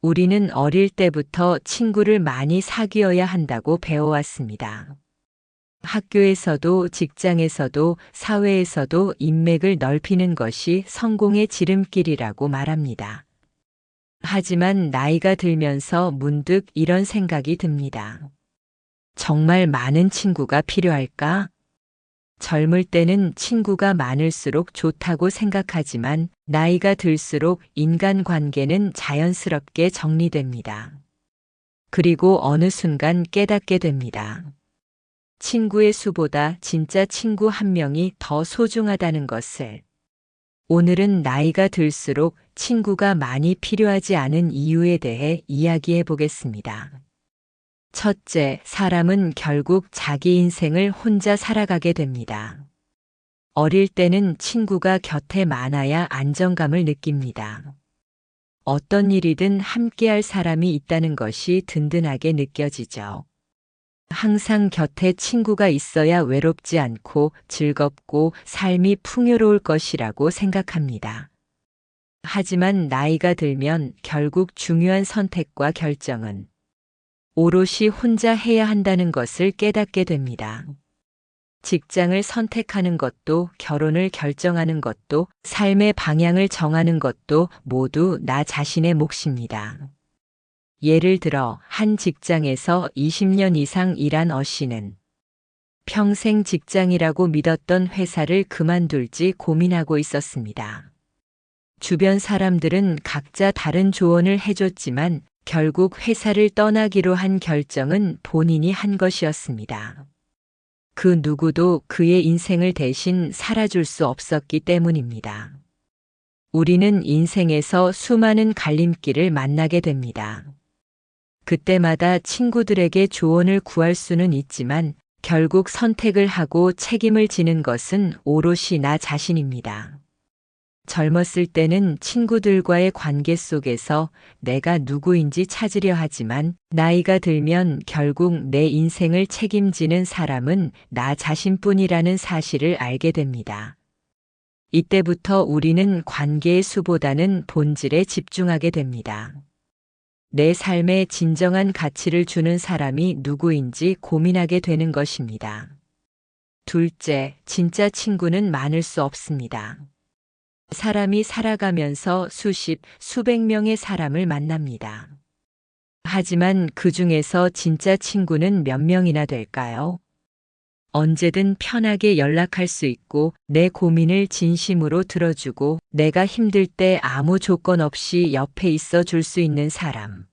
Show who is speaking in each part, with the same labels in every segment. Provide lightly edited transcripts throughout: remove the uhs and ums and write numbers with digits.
Speaker 1: 우리는 어릴 때부터 친구를 많이 사귀어야 한다고 배워왔습니다. 학교에서도 직장에서도 사회에서도 인맥을 넓히는 것이 성공의 지름길이라고 말합니다. 하지만 나이가 들면서 문득 이런 생각이 듭니다. 정말 많은 친구가 필요할까? 젊을 때는 친구가 많을수록 좋다고 생각하지만 나이가 들수록 인간관계는 자연스럽게 정리됩니다. 그리고 어느 순간 깨닫게 됩니다. 친구의 수보다 진짜 친구 한 명이 더 소중하다는 것을. 오늘은 나이가 들수록 친구가 많이 필요하지 않은 이유에 대해 이야기해 보겠습니다. 첫째, 사람은 결국 자기 인생을 혼자 살아가게 됩니다. 어릴 때는 친구가 곁에 많아야 안정감을 느낍니다. 어떤 일이든 함께할 사람이 있다는 것이 든든하게 느껴지죠. 항상 곁에 친구가 있어야 외롭지 않고 즐겁고 삶이 풍요로울 것이라고 생각합니다. 하지만 나이가 들면 결국 중요한 선택과 결정은 오롯이 혼자 해야 한다는 것을 깨닫게 됩니다. 직장을 선택하는 것도, 결혼을 결정하는 것도, 삶의 방향을 정하는 것도 모두 나 자신의 몫입니다. 예를 들어 한 직장에서 20년 이상 일한 씨는 평생 직장이라고 믿었던 회사를 그만둘지 고민하고 있었습니다. 주변 사람들은 각자 다른 조언을 해줬지만 결국 회사를 떠나기로 한 결정은 본인이 한 것이었습니다. 그 누구도 그의 인생을 대신 살아줄 수 없었기 때문입니다. 우리는 인생에서 수많은 갈림길을 만나게 됩니다. 그때마다 친구들에게 조언을 구할 수는 있지만 결국 선택을 하고 책임을 지는 것은 오롯이 나 자신입니다. 젊었을 때는 친구들과의 관계 속에서 내가 누구인지 찾으려 하지만 나이가 들면 결국 내 인생을 책임지는 사람은 나 자신뿐이라는 사실을 알게 됩니다. 이때부터 우리는 관계의 수보다는 본질에 집중하게 됩니다. 내 삶에 진정한 가치를 주는 사람이 누구인지 고민하게 되는 것입니다. 둘째, 진짜 친구는 많을 수 없습니다. 사람이 살아가면서 수십, 수백 명의 사람을 만납니다. 하지만 그 중에서 진짜 친구는 몇 명이나 될까요? 언제든 편하게 연락할 수 있고 내 고민을 진심으로 들어주고 내가 힘들 때 아무 조건 없이 옆에 있어 줄 수 있는 사람.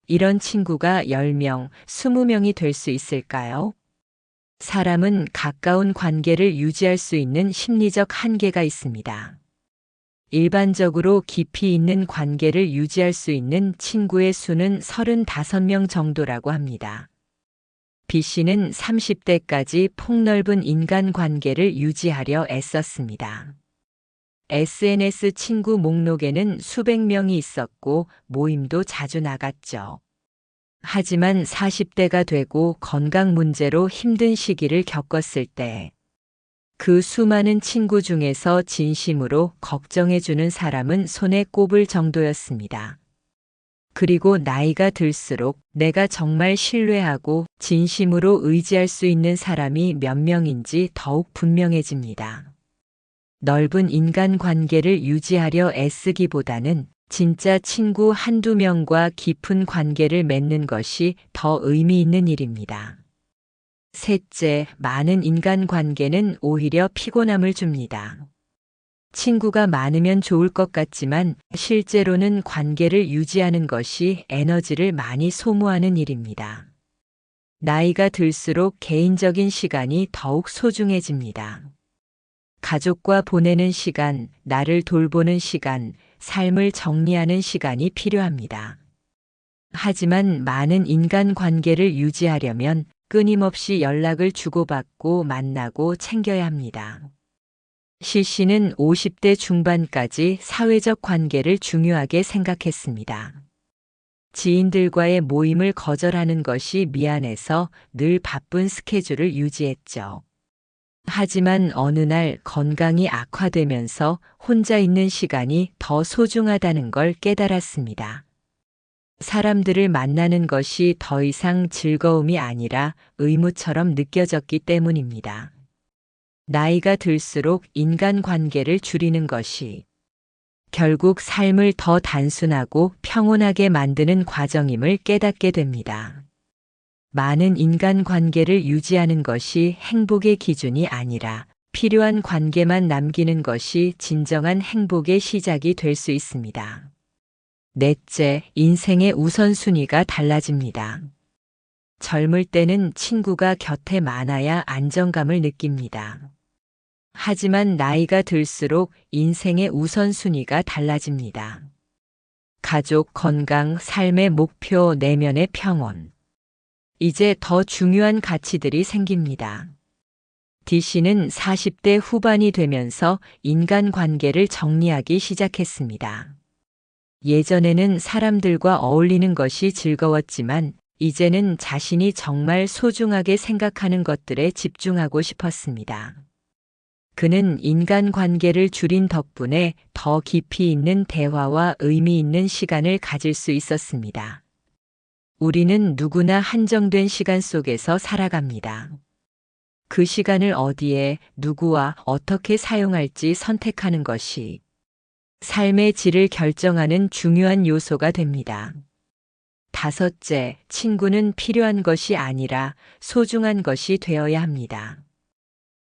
Speaker 1: 이런 친구가 10명, 20명이 될 수 있을까요? 사람은 가까운 관계를 유지할 수 있는 심리적 한계가 있습니다. 일반적으로 깊이 있는 관계를 유지할 수 있는 친구의 수는 35명 정도라고 합니다. B씨는 30대까지 폭넓은 인간관계를 유지하려 애썼습니다. SNS 친구 목록에는 수백 명이 있었고 모임도 자주 나갔죠. 하지만 40대가 되고 건강 문제로 힘든 시기를 겪었을 때 그 수많은 친구 중에서 진심으로 걱정해주는 사람은 손에 꼽을 정도였습니다. 그리고 나이가 들수록 내가 정말 신뢰하고 진심으로 의지할 수 있는 사람이 몇 명인지 더욱 분명해집니다. 넓은 인간관계를 유지하려 애쓰기보다는 진짜 친구 한두 명과 깊은 관계를 맺는 것이 더 의미 있는 일입니다. 셋째, 많은 인간관계는 오히려 피곤함을 줍니다. 친구가 많으면 좋을 것 같지만 실제로는 관계를 유지하는 것이 에너지를 많이 소모하는 일입니다. 나이가 들수록 개인적인 시간이 더욱 소중해집니다. 가족과 보내는 시간, 나를 돌보는 시간, 삶을 정리하는 시간이 필요합니다. 하지만 많은 인간관계를 유지하려면 끊임없이 연락을 주고받고 만나고 챙겨야 합니다. C씨는 50대 중반까지 사회적 관계를 중요하게 생각했습니다. 지인들과의 모임을 거절하는 것이 미안해서 늘 바쁜 스케줄을 유지했죠. 하지만 어느 날 건강이 악화되면서 혼자 있는 시간이 더 소중하다는 걸 깨달았습니다. 사람들을 만나는 것이 더 이상 즐거움이 아니라 의무처럼 느껴졌기 때문입니다. 나이가 들수록 인간관계를 줄이는 것이 결국 삶을 더 단순하고 평온하게 만드는 과정임을 깨닫게 됩니다. 많은 인간관계를 유지하는 것이 행복의 기준이 아니라 필요한 관계만 남기는 것이 진정한 행복의 시작이 될 수 있습니다. 넷째, 인생의 우선순위가 달라집니다. 젊을 때는 친구가 곁에 많아야 안정감을 느낍니다. 하지만 나이가 들수록 인생의 우선순위가 달라집니다. 가족, 건강, 삶의 목표, 내면의 평온. 이제 더 중요한 가치들이 생깁니다. DC는 40대 후반이 되면서 인간관계를 정리하기 시작했습니다. 예전에는 사람들과 어울리는 것이 즐거웠지만 이제는 자신이 정말 소중하게 생각하는 것들에 집중하고 싶었습니다. 그는 인간관계를 줄인 덕분에 더 깊이 있는 대화와 의미 있는 시간을 가질 수 있었습니다. 우리는 누구나 한정된 시간 속에서 살아갑니다. 그 시간을 어디에, 누구와 어떻게 사용할지 선택하는 것이 삶의 질을 결정하는 중요한 요소가 됩니다. 다섯째, 친구는 필요한 것이 아니라 소중한 것이 되어야 합니다.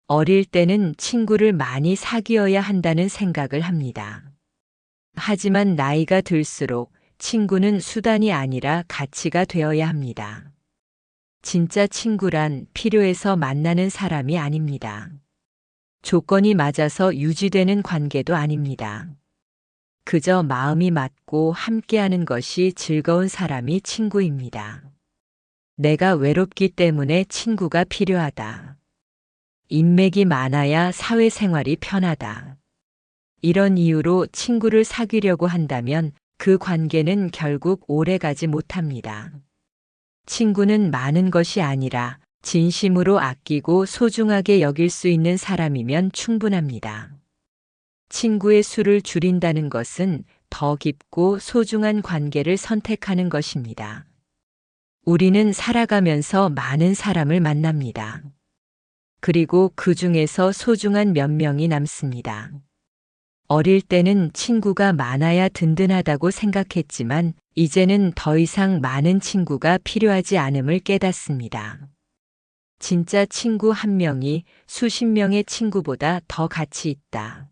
Speaker 1: 어릴 때는 친구를 많이 사귀어야 한다는 생각을 합니다. 하지만 나이가 들수록 친구는 수단이 아니라 가치가 되어야 합니다. 진짜 친구란 필요해서 만나는 사람이 아닙니다. 조건이 맞아서 유지되는 관계도 아닙니다. 그저 마음이 맞고 함께하는 것이 즐거운 사람이 친구입니다. 내가 외롭기 때문에 친구가 필요하다. 인맥이 많아야 사회생활이 편하다. 이런 이유로 친구를 사귀려고 한다면 그 관계는 결국 오래가지 못합니다. 친구는 많은 것이 아니라 진심으로 아끼고 소중하게 여길 수 있는 사람이면 충분합니다. 친구의 수를 줄인다는 것은 더 깊고 소중한 관계를 선택하는 것입니다. 우리는 살아가면서 많은 사람을 만납니다. 그리고 그 중에서 소중한 몇 명이 남습니다. 어릴 때는 친구가 많아야 든든하다고 생각했지만 이제는 더 이상 많은 친구가 필요하지 않음을 깨닫습니다. 진짜 친구 한 명이 수십 명의 친구보다 더 가치 있다.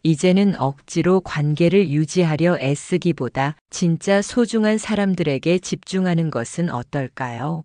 Speaker 1: 이제는 억지로 관계를 유지하려 애쓰기보다 진짜 소중한 사람들에게 집중하는 것은 어떨까요?